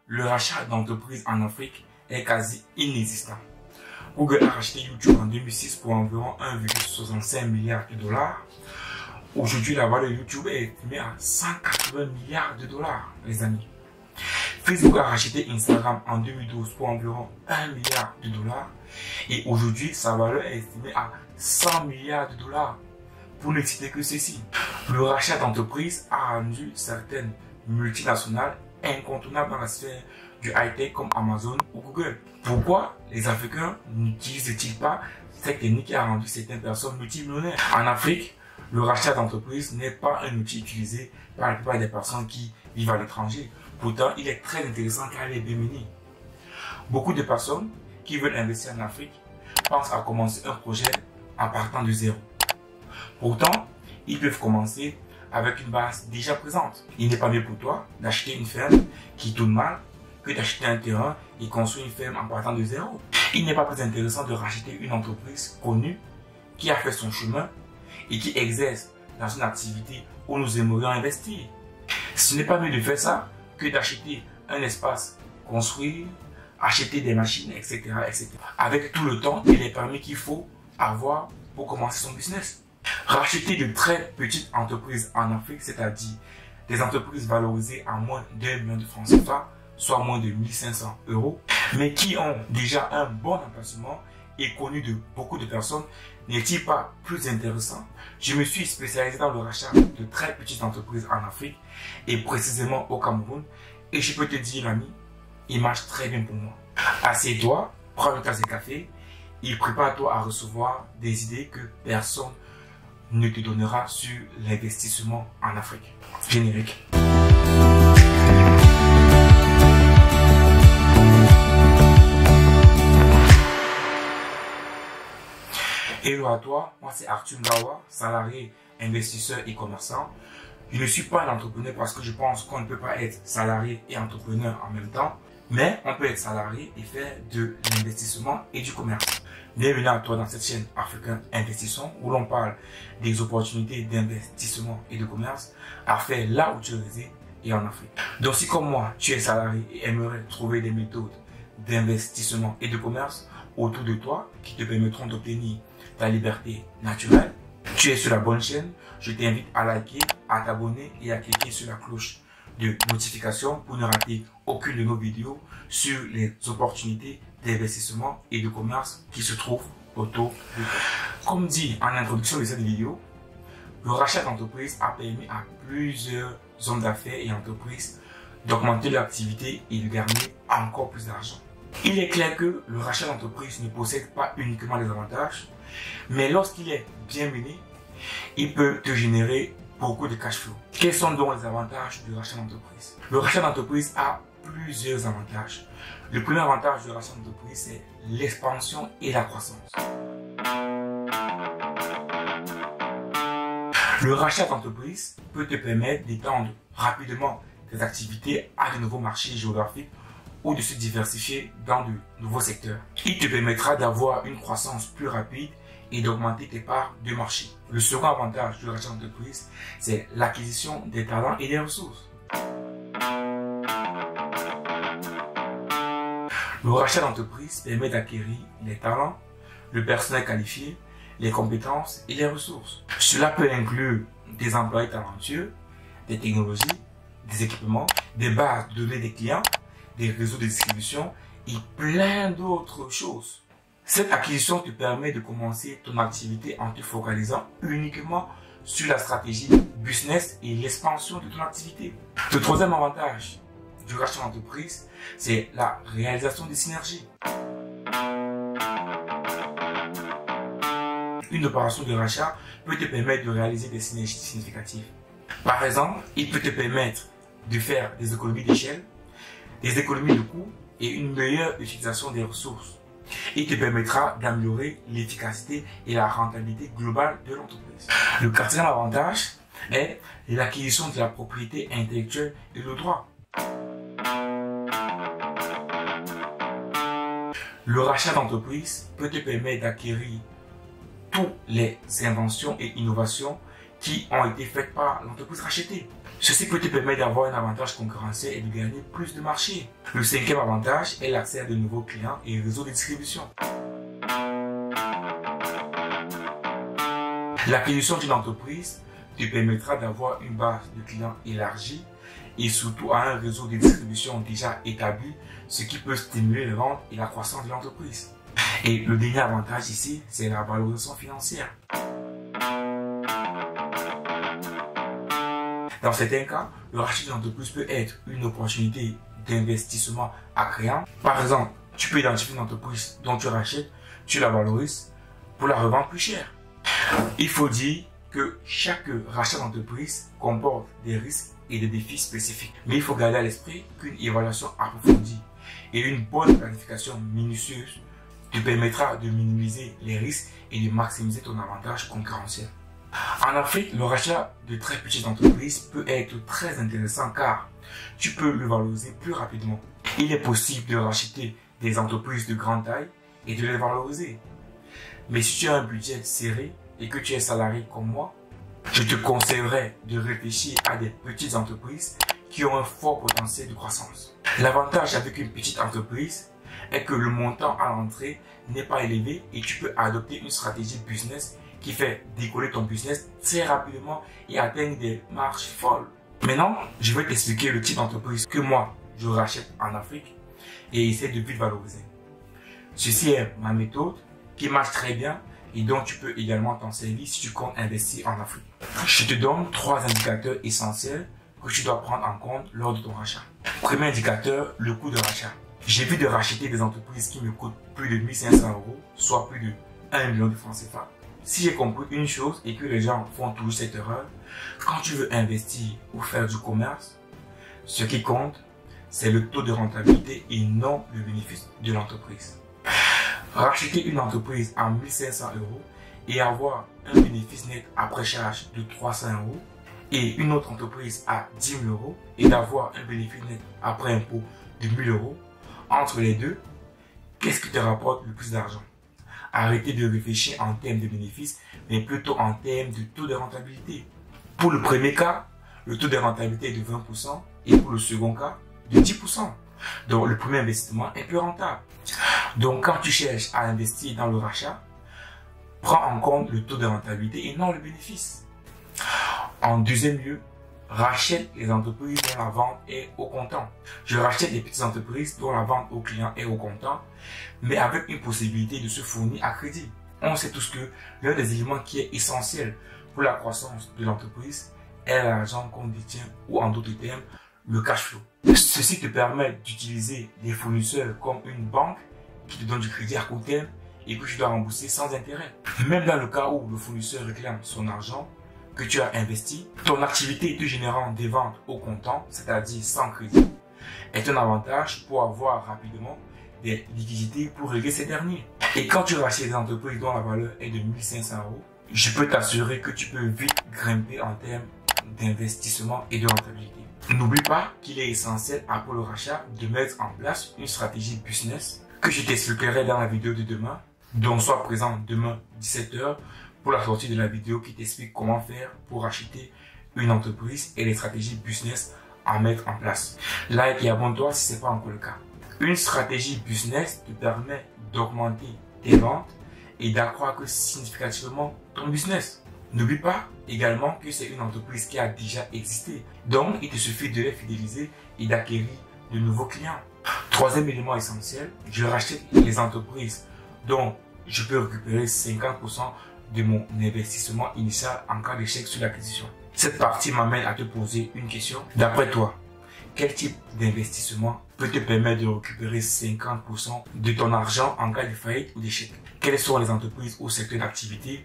le rachat d'entreprises en Afrique est quasi inexistant. Google a racheté YouTube en 2006 pour environ 1,65 milliard de dollars. Aujourd'hui, la valeur de YouTube est estimée à 180 milliards de dollars, les amis. Facebook a racheté Instagram en 2012 pour environ 1 milliard de dollars. Et aujourd'hui, sa valeur est estimée à 100 milliards de dollars. Pour ne citer que ceci, le rachat d'entreprises a rendu certaines multinationales incontournables dans la sphère du high-tech comme Amazon ou Google. Pourquoi les Africains n'utilisent-ils pas cette technique qui a rendu certaines personnes multimillionnaires? En Afrique, le rachat d'entreprise n'est pas un outil utilisé par la plupart des personnes qui vivent à l'étranger. Pourtant, il est très intéressant car il est bien mené. Beaucoup de personnes qui veulent investir en Afrique pensent à commencer un projet en partant de zéro. Pourtant, ils peuvent commencer avec une base déjà présente. Il n'est pas mieux pour toi d'acheter une ferme qui tourne mal que d'acheter un terrain et construire une ferme en partant de zéro. Il n'est pas plus intéressant de racheter une entreprise connue qui a fait son chemin et qui exerce dans une activité où nous aimerions investir. Ce n'est pas mieux de faire ça que d'acheter un espace, construire, acheter des machines, etc., etc. Avec tout le temps et les permis qu'il faut avoir pour commencer son business. Racheter de très petites entreprises en Afrique, c'est-à-dire des entreprises valorisées à moins d'1 million de francs CFA, soit moins de 1500 €, mais qui ont déjà un bon emplacement et connu de beaucoup de personnes, n'est-il pas plus intéressant? Je me suis spécialisé dans le rachat de très petites entreprises en Afrique et précisément au Cameroun, et je peux te dire, l'ami, il marche très bien pour moi. Assieds-toi, prends une tasse de café et prépare-toi à recevoir des idées que personne ne te donnera sur l'investissement en Afrique. Générique. Hello à toi, moi c'est Arthur Ngawa, salarié, investisseur et commerçant. Je ne suis pas un entrepreneur parce que je pense qu'on ne peut pas être salarié et entrepreneur en même temps, mais on peut être salarié et faire de l'investissement et du commerce. Bienvenue à toi dans cette chaîne Africain Investissons où l'on parle des opportunités d'investissement et de commerce à faire là où tu résides et en Afrique. Donc si comme moi, tu es salarié et aimerais trouver des méthodes d'investissement et de commerce autour de toi qui te permettront d'obtenir ta liberté naturelle, tu es sur la bonne chaîne. Je t'invite à liker, à t'abonner et à cliquer sur la cloche de notification pour ne rater aucune de nos vidéos sur les opportunités d'investissement et de commerce qui se trouvent autour de toi. Comme dit en introduction de cette vidéo, le rachat d'entreprise a permis à plusieurs hommes d'affaires et entreprises d'augmenter leur activité et de gagner encore plus d'argent. Il est clair que le rachat d'entreprise ne possède pas uniquement des avantages, mais lorsqu'il est bien mené, il peut te générer beaucoup de cash flow. Quels sont donc les avantages du rachat d'entreprise? Le rachat d'entreprise a plusieurs avantages. Le premier avantage du rachat d'entreprise, c'est l'expansion et la croissance. Le rachat d'entreprise peut te permettre d'étendre rapidement tes activités à de nouveaux marchés géographiques ou de se diversifier dans de nouveaux secteurs. Il te permettra d'avoir une croissance plus rapide et d'augmenter tes parts de marché. Le second avantage du rachat d'entreprise, c'est l'acquisition des talents et des ressources. Le rachat d'entreprise permet d'acquérir les talents, le personnel qualifié, les compétences et les ressources. Cela peut inclure des employés talentueux, des technologies, des équipements, des bases de données des clients, des réseaux de distribution et plein d'autres choses. Cette acquisition te permet de commencer ton activité en te focalisant uniquement sur la stratégie business et l'expansion de ton activité. Le troisième avantage du rachat d'entreprise, c'est la réalisation des synergies. Une opération de rachat peut te permettre de réaliser des synergies significatives. Par exemple, il peut te permettre de faire des économies d'échelle, des économies de coûts et une meilleure utilisation des ressources. Il te permettra d'améliorer l'efficacité et la rentabilité globale de l'entreprise. Le quatrième avantage est l'acquisition de la propriété intellectuelle et le droit. Le rachat d'entreprise peut te permettre d'acquérir toutes les inventions et innovations qui ont été faites par l'entreprise rachetée. Ceci peut te permettre d'avoir un avantage concurrentiel et de gagner plus de marché. Le cinquième avantage est l'accès à de nouveaux clients et réseaux de distribution. L'acquisition d'une entreprise te permettra d'avoir une base de clients élargie et surtout à un réseau de distribution déjà établi, ce qui peut stimuler les ventes et la croissance de l'entreprise. Et le dernier avantage ici, c'est la valorisation financière. Dans certains cas, le rachat d'une entreprise peut être une opportunité d'investissement accréant. Par exemple, tu peux identifier une entreprise dont tu rachètes, tu la valorises pour la revendre plus cher. Il faut dire que chaque rachat d'entreprise comporte des risques et des défis spécifiques. Mais il faut garder à l'esprit qu'une évaluation approfondie et une bonne planification minutieuse te permettra de minimiser les risques et de maximiser ton avantage concurrentiel. En Afrique, le rachat de très petites entreprises peut être très intéressant car tu peux le valoriser plus rapidement. Il est possible de racheter des entreprises de grande taille et de les valoriser. Mais si tu as un budget serré et que tu es salarié comme moi, je te conseillerais de réfléchir à des petites entreprises qui ont un fort potentiel de croissance. L'avantage avec une petite entreprise est que le montant à l'entrée n'est pas élevé et tu peux adopter une stratégie business qui fait décoller ton business très rapidement et atteindre des marges folles. Maintenant, je vais t'expliquer le type d'entreprise que moi, je rachète en Afrique et essaie de vite valoriser. Ceci est ma méthode qui marche très bien et dont tu peux également t'en servir si tu comptes investir en Afrique. Je te donne 3 indicateurs essentiels que tu dois prendre en compte lors de ton rachat. Premier indicateur, le coût de rachat. J'évite de racheter des entreprises qui me coûtent plus de 1500 €, soit plus de 1 million de francs CFA. Si j'ai compris une chose et que les gens font toujours cette erreur, quand tu veux investir ou faire du commerce, ce qui compte, c'est le taux de rentabilité et non le bénéfice de l'entreprise. Racheter une entreprise à 1500 € et avoir un bénéfice net après charge de 300 € et une autre entreprise à 10 000 € et d'avoir un bénéfice net après impôt de 1000 €, entre les deux, qu'est-ce qui te rapporte le plus d'argent? Arrêtez de réfléchir en termes de bénéfices, mais plutôt en termes de taux de rentabilité. Pour le premier cas, le taux de rentabilité est de 20% et pour le second cas, de 10%. Donc le premier investissement est plus rentable. Donc quand tu cherches à investir dans le rachat, prends en compte le taux de rentabilité et non le bénéfice. En deuxième lieu, rachète les entreprises dont la vente est au comptant. Je rachète les petites entreprises dont la vente au client est au comptant, mais avec une possibilité de se fournir à crédit. On sait tous que l'un des éléments qui est essentiel pour la croissance de l'entreprise est l'argent qu'on détient ou en d'autres termes, le cash flow. Ceci te permet d'utiliser des fournisseurs comme une banque qui te donne du crédit à court terme et que tu dois rembourser sans intérêt. Même dans le cas où le fournisseur réclame son argent que tu as investi, ton activité te générant des ventes au comptant, c'est-à-dire sans crédit, est un avantage pour avoir rapidement des liquidités pour régler ces derniers. Et quand tu rachètes des entreprises dont la valeur est de 1500 €, je peux t'assurer que tu peux vite grimper en termes d'investissement et de rentabilité. N'oublie pas qu'il est essentiel après le rachat de mettre en place une stratégie business que je t'expliquerai dans la vidéo de demain, donc sois présent demain 17 h pour la sortie de la vidéo qui t'explique comment faire pour acheter une entreprise et les stratégies business à mettre en place. Like et abonne-toi si ce n'est pas encore le cas. Une stratégie business te permet d'augmenter tes ventes et d'accroître significativement ton business. N'oublie pas également que c'est une entreprise qui a déjà existé. Donc, il te suffit de les fidéliser et d'acquérir de nouveaux clients. Troisième élément essentiel, je rachète les entreprises dont je peux récupérer 50% de mon investissement initial en cas d'échec sur l'acquisition. Cette partie m'amène à te poser une question. D'après toi, quel type d'investissement peut te permettre de récupérer 50% de ton argent en cas de faillite ou d'échec? Quelles sont les entreprises ou secteurs d'activité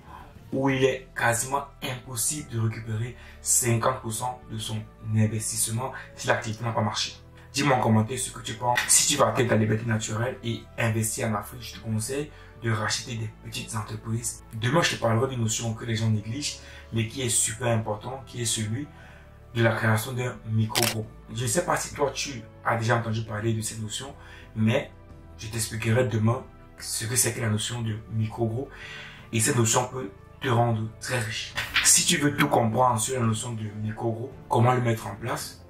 où il est quasiment impossible de récupérer 50% de son investissement si l'activité n'a pas marché? Dis-moi en commentaire ce que tu penses. Si tu vas atteindre ta liberté naturelle et investir en Afrique, je te conseille de racheter des petites entreprises. Demain, je te parlerai d'une notion que les gens négligent, mais qui est super important, qui est celui de la création d'un micro-groupe. Je ne sais pas si toi, tu as déjà entendu parler de cette notion, mais je t'expliquerai demain ce que c'est que la notion de micro-groupe. Et cette notion peut te rendre très riche. Si tu veux tout comprendre sur la notion de micro-groupe, comment le mettre en place,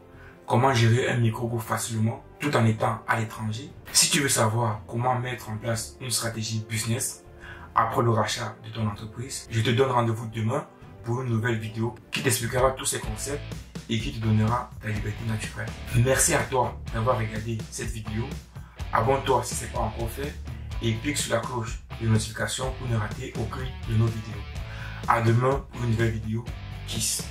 comment gérer un micro-groupe facilement tout en étant à l'étranger, si tu veux savoir comment mettre en place une stratégie business après le rachat de ton entreprise, je te donne rendez-vous demain pour une nouvelle vidéo qui t'expliquera tous ces concepts et qui te donnera ta liberté naturelle. Merci à toi d'avoir regardé cette vidéo. Abonne-toi si ce n'est pas encore fait et clique sur la cloche de notification pour ne rater aucune de nos vidéos. À demain pour une nouvelle vidéo. Kiss.